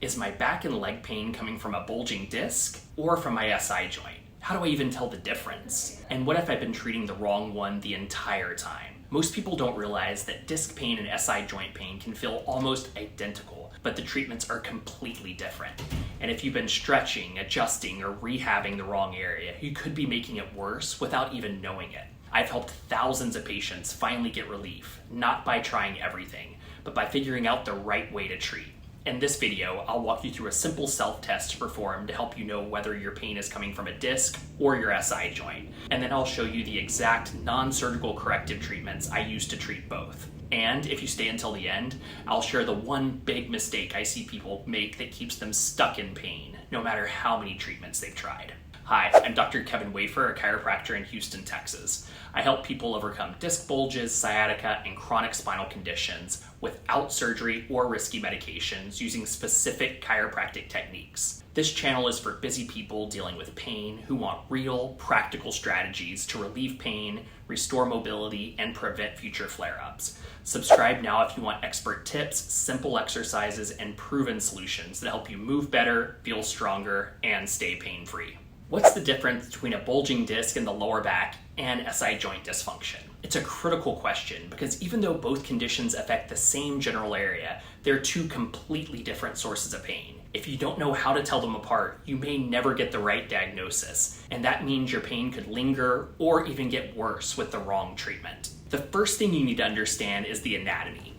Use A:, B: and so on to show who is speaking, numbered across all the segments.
A: Is my back and leg pain coming from a bulging disc or from my SI joint? How do I even tell the difference? And what if I've been treating the wrong one the entire time? Most people don't realize that disc pain and SI joint pain can feel almost identical, but the treatments are completely different. And if you've been stretching, adjusting, or rehabbing the wrong area, you could be making it worse without even knowing it. I've helped thousands of patients finally get relief, not by trying everything, but by figuring out the right way to treat. In this video, I'll walk you through a simple self-test to perform to help you know whether your pain is coming from a disc or your SI joint. And then I'll show you the exact non-surgical corrective treatments I use to treat both. And if you stay until the end, I'll share the one big mistake I see people make that keeps them stuck in pain, no matter how many treatments they've tried. Hi, I'm Dr. Kevin Wafer, a chiropractor in Houston, Texas. I help people overcome disc bulges, sciatica, and chronic spinal conditions without surgery or risky medications using specific chiropractic techniques. This channel is for busy people dealing with pain who want real, practical strategies to relieve pain, restore mobility, and prevent future flare-ups. Subscribe now if you want expert tips, simple exercises, and proven solutions that help you move better, feel stronger, and stay pain-free. What's the difference between a bulging disc in the lower back and SI joint dysfunction? It's a critical question because even though both conditions affect the same general area, they're two completely different sources of pain. If you don't know how to tell them apart, you may never get the right diagnosis, and that means your pain could linger or even get worse with the wrong treatment. The first thing you need to understand is the anatomy.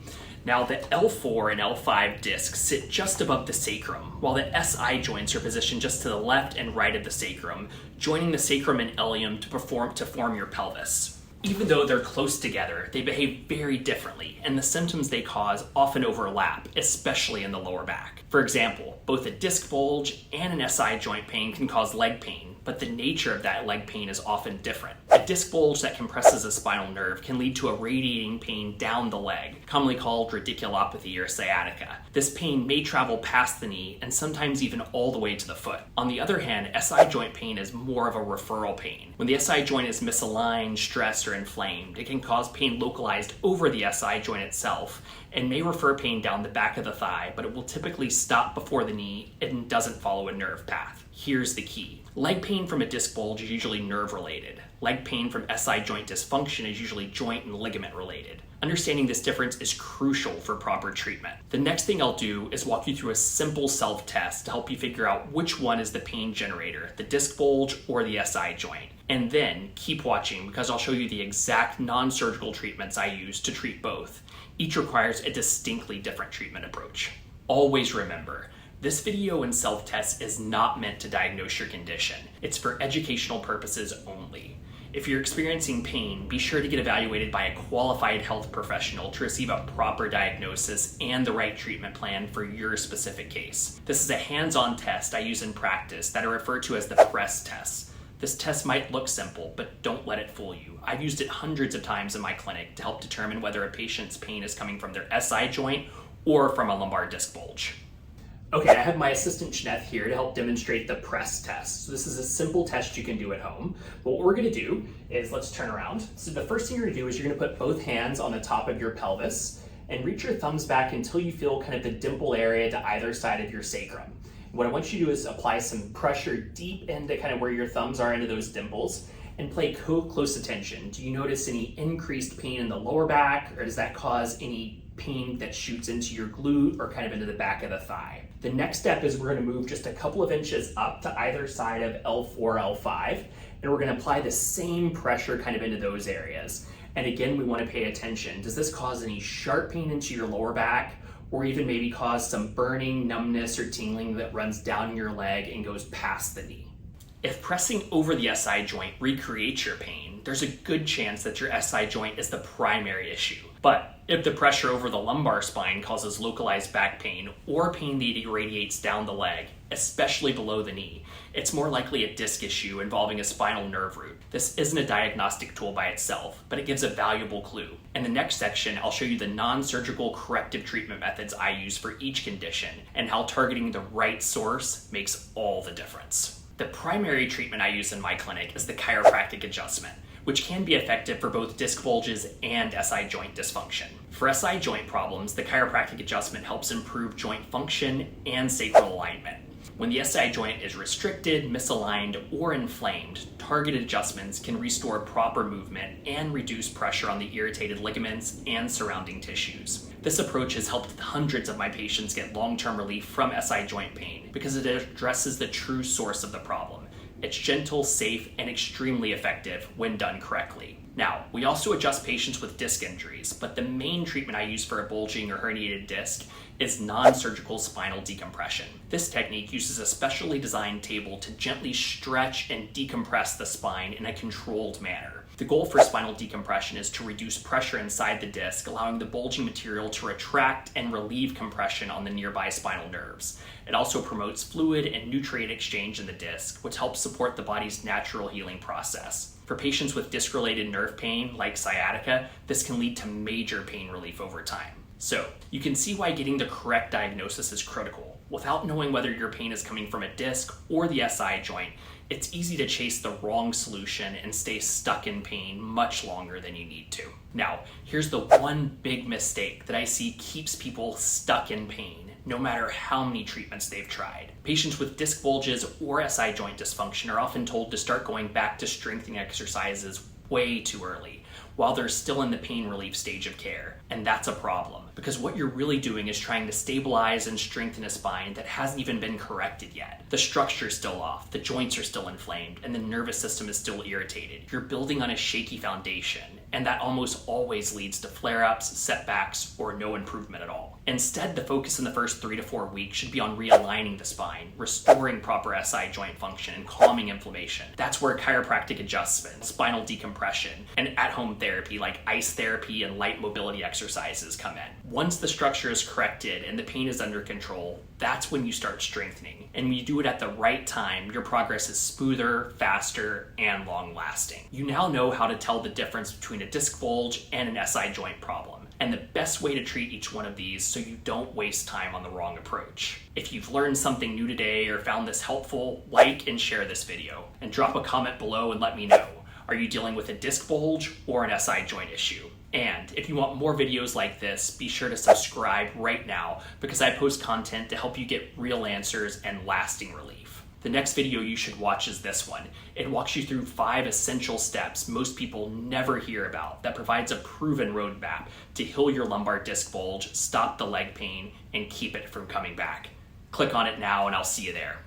A: Now, the L4 and L5 discs sit just above the sacrum, while the SI joints are positioned just to the left and right of the sacrum, joining the sacrum and ilium to form your pelvis. Even though they're close together, they behave very differently, and the symptoms they cause often overlap, especially in the lower back. For example, both a disc bulge and an SI joint pain can cause leg pain, but the nature of that leg pain is often different. A disc bulge that compresses a spinal nerve can lead to a radiating pain down the leg, commonly called radiculopathy or sciatica. This pain may travel past the knee and sometimes even all the way to the foot. On the other hand, SI joint pain is more of a referral pain. When the SI joint is misaligned, stressed, or inflamed, it can cause pain localized over the SI joint itself and may refer pain down the back of the thigh, but it will typically stop before the knee and doesn't follow a nerve path. Here's the key. Leg pain from a disc bulge is usually nerve related. Leg pain from SI joint dysfunction is usually joint and ligament related. Understanding this difference is crucial for proper treatment. The next thing I'll do is walk you through a simple self-test to help you figure out which one is the pain generator, the disc bulge or the SI joint. And then keep watching because I'll show you the exact non-surgical treatments I use to treat both. Each requires a distinctly different treatment approach. Always remember, this video and self-test is not meant to diagnose your condition. It's for educational purposes only. If you're experiencing pain, be sure to get evaluated by a qualified health professional to receive a proper diagnosis and the right treatment plan for your specific case. This is a hands-on test I use in practice that I refer to as the press test. This test might look simple, but don't let it fool you. I've used it hundreds of times in my clinic to help determine whether a patient's pain is coming from their SI joint or from a lumbar disc bulge. Okay, I have my assistant Jeanette here to help demonstrate the press test. So this is a simple test you can do at home. But what we're gonna do is, let's turn around. So the first thing you're gonna do is you're gonna put both hands on the top of your pelvis and reach your thumbs back until you feel kind of the dimple area to either side of your sacrum. What I want you to do is apply some pressure deep into kind of where your thumbs are into those dimples and pay close attention. Do you notice any increased pain in the lower back, or does that cause any pain that shoots into your glute or kind of into the back of the thigh? The next step is we're going to move just a couple of inches up to either side of L4-L5, and we're going to apply the same pressure kind of into those areas. And again, we want to pay attention. Does this cause any sharp pain into your lower back, or even maybe cause some burning, numbness, or tingling that runs down your leg and goes past the knee? If pressing over the SI joint recreates your pain, there's a good chance that your SI joint is the primary issue. But if the pressure over the lumbar spine causes localized back pain or pain that radiates down the leg, especially below the knee, it's more likely a disc issue involving a spinal nerve root. This isn't a diagnostic tool by itself, but it gives a valuable clue. In the next section, I'll show you the non-surgical corrective treatment methods I use for each condition and how targeting the right source makes all the difference. The primary treatment I use in my clinic is the chiropractic adjustment, which can be effective for both disc bulges and SI joint dysfunction. For SI joint problems, the chiropractic adjustment helps improve joint function and sacral alignment. When the SI joint is restricted, misaligned, or inflamed, targeted adjustments can restore proper movement and reduce pressure on the irritated ligaments and surrounding tissues. This approach has helped hundreds of my patients get long-term relief from SI joint pain because it addresses the true source of the problem. It's gentle, safe, and extremely effective when done correctly. Now, we also adjust patients with disc injuries, but the main treatment I use for a bulging or herniated disc is non-surgical spinal decompression. This technique uses a specially designed table to gently stretch and decompress the spine in a controlled manner. The goal for spinal decompression is to reduce pressure inside the disc, allowing the bulging material to retract and relieve compression on the nearby spinal nerves. It also promotes fluid and nutrient exchange in the disc, which helps support the body's natural healing process. For patients with disc-related nerve pain, like sciatica, this can lead to major pain relief over time. So, you can see why getting the correct diagnosis is critical. Without knowing whether your pain is coming from a disc or the SI joint, it's easy to chase the wrong solution and stay stuck in pain much longer than you need to. Now, here's the one big mistake that I see keeps people stuck in pain, no matter how many treatments they've tried. Patients with disc bulges or SI joint dysfunction are often told to start going back to strengthening exercises way too early, while they're still in the pain relief stage of care. And that's a problem, because what you're really doing is trying to stabilize and strengthen a spine that hasn't even been corrected yet. The structure's still off, the joints are still inflamed, and the nervous system is still irritated. You're building on a shaky foundation, and that almost always leads to flare-ups, setbacks, or no improvement at all. Instead, the focus in the first 3 to 4 weeks should be on realigning the spine, restoring proper SI joint function, and calming inflammation. That's where chiropractic adjustment, spinal decompression, and at-home therapy like ice therapy and light mobility exercises come in. Once the structure is corrected and the pain is under control, that's when you start strengthening. And when you do it at the right time, your progress is smoother, faster, and long-lasting. You now know how to tell the difference between a disc bulge and an SI joint problem, and the best way to treat each one of these so you don't waste time on the wrong approach. If you've learned something new today or found this helpful, like and share this video, and drop a comment below and let me know. Are you dealing with a disc bulge or an SI joint issue? And if you want more videos like this, be sure to subscribe right now, because I post content to help you get real answers and lasting relief. The next video you should watch is this one. It walks you through 5 essential steps most people never hear about that provides a proven roadmap to heal your lumbar disc bulge, stop the leg pain, and keep it from coming back. Click on it now and I'll see you there.